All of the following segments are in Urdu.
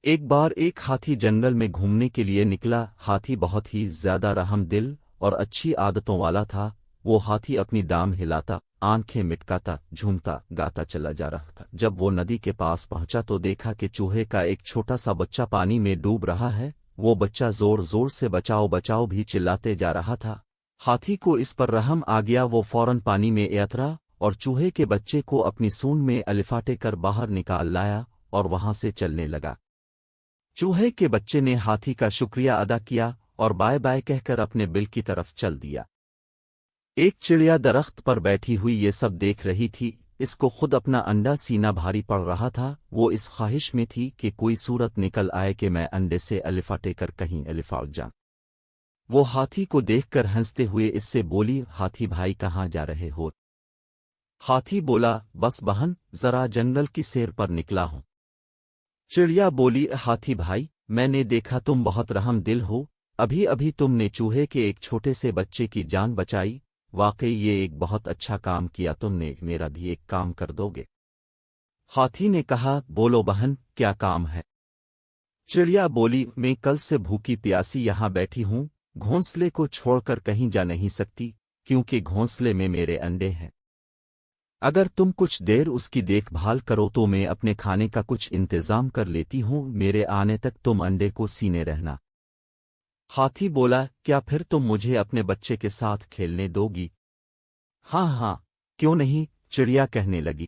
ایک بار ایک ہاتھی جنگل میں گھومنے کے لیے نکلا۔ ہاتھی بہت ہی زیادہ رحم دل اور اچھی عادتوں والا تھا۔ وہ ہاتھی اپنی دام ہلاتا، آنکھیں مٹکاتا، جھومتا گاتا چلا جا رہا تھا۔ جب وہ ندی کے پاس پہنچا تو دیکھا کہ چوہے کا ایک چھوٹا سا بچہ پانی میں ڈوب رہا ہے۔ وہ بچہ زور زور سے بچاؤ بچاؤ بھی چلاتے جا رہا تھا۔ ہاتھی کو اس پر رحم آ گیا۔ وہ فوراً پانی میں اترا اور چوہے کے بچے کو اپنی سونڈ میں الفاٹے کر باہر نکال لایا اور وہاں سے چلنے لگا۔ چوہے کے بچے نے ہاتھی کا شکریہ ادا کیا اور بائے بائے کہہ کر اپنے بل کی طرف چل دیا۔ ایک چڑیا درخت پر بیٹھی ہوئی یہ سب دیکھ رہی تھی۔ اس کو خود اپنا انڈا سینا بھاری پڑ رہا تھا۔ وہ اس خواہش میں تھی کہ کوئی صورت نکل آئے کہ میں انڈے سے الفاٹے کر کہیں الفاٹ جاؤں۔ وہ ہاتھی کو دیکھ کر ہنستے ہوئے اس سے بولی، ہاتھی بھائی کہاں جا رہے ہو؟ ہاتھی بولا، بس بہن ذرا جنگل کی سیر پر نکلا ہوں۔ چڑیا بولی، ہاتھی بھائی میں نے دیکھا تم بہت رحم دل ہو۔ ابھی ابھی تم نے چوہے کے ایک چھوٹے سے بچے کی جان بچائی۔ واقعی یہ ایک بہت اچھا کام کیا تم نے۔ میرا بھی ایک کام کر دو گے؟ ہاتھی نے کہا، بولو بہن کیا کام ہے؟ چڑیا بولی، میں کل سے بھوکی پیاسی یہاں بیٹھی ہوں، گھونسلے کو چھوڑ کر کہیں جا نہیں سکتی کیونکہ گھونسلے میں میرے انڈے ہیں۔ اگر تم کچھ دیر اس کی دیکھ بھال کرو تو میں اپنے کھانے کا کچھ انتظام کر لیتی ہوں۔ میرے آنے تک تم انڈے کو سینے رہنا۔ ہاتھی بولا، کیا پھر تم مجھے اپنے بچے کے ساتھ کھیلنے دو گی؟ ہاں ہاں کیوں نہیں، چڑیا کہنے لگی۔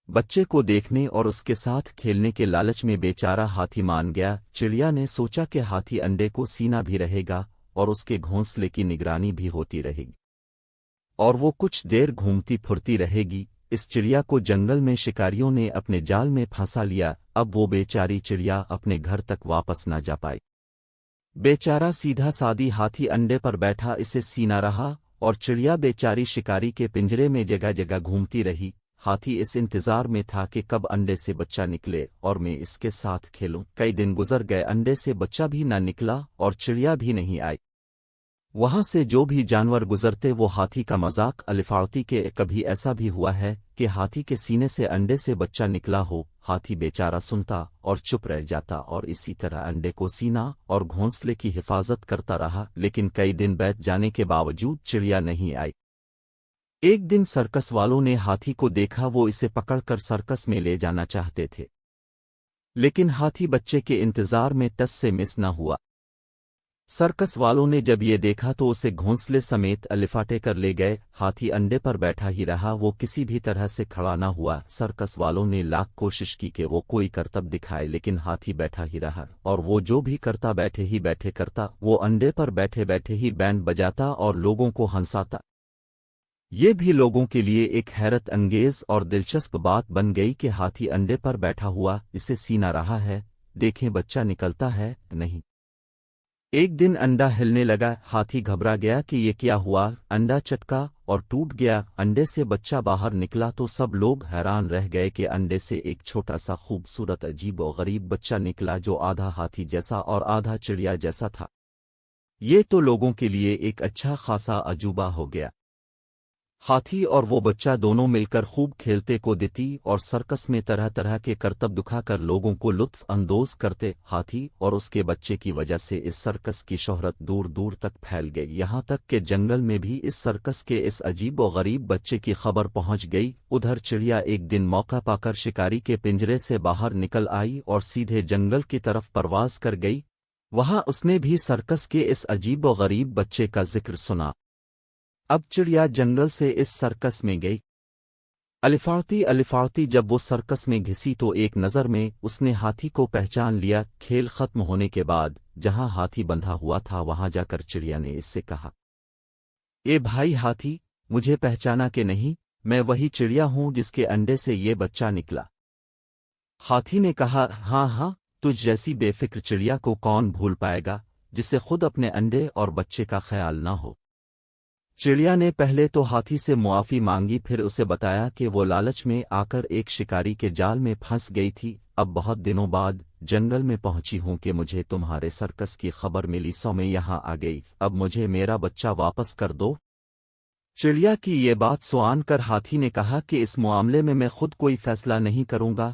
بچے کو دیکھنے اور اس کے ساتھ کھیلنے کے لالچ میں بیچارہ ہاتھی مان گیا۔ چڑیا نے سوچا کہ ہاتھی انڈے کو سینا بھی رہے گا اور اس کے گھونسلے کی نگرانی بھی ہوتی رہے گی اور وہ کچھ دیر گھومتی پھرتی رہے گی۔ اس چڑیا کو جنگل میں شکاریوں نے اپنے جال میں پھنسا لیا۔ اب وہ بیچاری چڑیا اپنے گھر تک واپس نہ جا پائی۔ بیچارہ سیدھا سادی ہاتھی انڈے پر بیٹھا اسے سینا رہا اور چڑیا بیچاری شکاری کے پنجرے میں جگہ جگہ گھومتی رہی۔ ہاتھی اس انتظار میں تھا کہ کب انڈے سے بچہ نکلے اور میں اس کے ساتھ کھیلوں۔ کئی دن گزر گئے، انڈے سے بچہ بھی نہ نکلا اور چڑیا بھی نہیں آئی۔ وہاں سے جو بھی جانور گزرتے وہ ہاتھی کا مذاق الفاڑتی کہ کبھی ایسا بھی ہوا ہے کہ ہاتھی کے سینے سے انڈے سے بچہ نکلا ہو۔ ہاتھی بیچارہ سنتا اور چپ رہ جاتا اور اسی طرح انڈے کو سینا اور گھونسلے کی حفاظت کرتا رہا، لیکن کئی دن بیت جانے کے باوجود چڑیا نہیں آئی۔ ایک دن سرکس والوں نے ہاتھی کو دیکھا، وہ اسے پکڑ کر سرکس میں لے جانا چاہتے تھے، لیکن ہاتھی بچے کے انتظار میں ٹس سے مس نہ ہوا۔ سرکس والوں نے جب یہ دیکھا تو اسے گھونسلے سمیت الفاٹے کر لے گئے۔ ہاتھی انڈے پر بیٹھا ہی رہا، وہ کسی بھی طرح سے کھڑا نہ ہوا۔ سرکس والوں نے لاکھ کوشش کی کہ وہ کوئی کرتب دکھائے، لیکن ہاتھی بیٹھا ہی رہا اور وہ جو بھی کرتا بیٹھے ہی بیٹھے کرتا۔ وہ انڈے پر بیٹھے بیٹھے ہی بینڈ بجاتا اور لوگوں کو ہنساتا۔ یہ بھی لوگوں کے لیے ایک حیرت انگیز اور دلچسپ بات بن گئی کہ ہاتھی انڈے پر بیٹھا ہوا اسے سینا رہا ہے، دیکھیں بچہ نکلتا ہے نہیں۔ ایک دن انڈا ہلنے لگا، ہاتھی گھبرا گیا کہ یہ کیا ہوا۔ انڈا چٹکا اور ٹوٹ گیا، انڈے سے بچہ باہر نکلا تو سب لوگ حیران رہ گئے کہ انڈے سے ایک چھوٹا سا خوبصورت عجیب و غریب بچہ نکلا جو آدھا ہاتھی جیسا اور آدھا چڑیا جیسا تھا۔ یہ تو لوگوں کے لیے ایک اچھا خاصا عجوبہ ہو گیا۔ ہاتھی اور وہ بچہ دونوں مل کر خوب کھیلتے کو دیتی اور سرکس میں طرح طرح کے کرتب دکھا کر لوگوں کو لطف اندوز کرتے۔ ہاتھی اور اس کے بچے کی وجہ سے اس سرکس کی شہرت دور دور تک پھیل گئی، یہاں تک کہ جنگل میں بھی اس سرکس کے اس عجیب و غریب بچے کی خبر پہنچ گئی۔ ادھر چڑیا ایک دن موقع پا کر شکاری کے پنجرے سے باہر نکل آئی اور سیدھے جنگل کی طرف پرواز کر گئی۔ وہاں اس نے بھی سرکس کے اس عجیب و غریب بچے کا ذکر سنا۔ اب چڑیا جنگل سے اس سرکس میں گئی۔ الفاڑتی جب وہ سرکس میں گھسی تو ایک نظر میں اس نے ہاتھی کو پہچان لیا۔ کھیل ختم ہونے کے بعد جہاں ہاتھی بندھا ہوا تھا وہاں جا کر چڑیا نے اس سے کہا، اے بھائی ہاتھی، مجھے پہچانا کہ نہیں؟ میں وہی چڑیا ہوں جس کے انڈے سے یہ بچہ نکلا۔ ہاتھی نے کہا، ہاں ہاں، تجھ جیسی بے فکر چڑیا کو کون بھول پائے گا جسے خود اپنے انڈے اور بچے کا خیال نہ ہو۔ چڑیا نے پہلے تو ہاتھی سے معافی مانگی، پھر اسے بتایا کہ وہ لالچ میں آ کر ایک شکاری کے جال میں پھنس گئی تھی۔ اب بہت دنوں بعد جنگل میں پہنچی ہوں کہ مجھے تمہارے سرکس کی خبر ملی، سو میں یہاں آ گئی۔ اب مجھے میرا بچہ واپس کر دو۔ چڑیا کی یہ بات سوان کر ہاتھی نے کہا کہ اس معاملے میں خود کوئی فیصلہ نہیں کروں گا،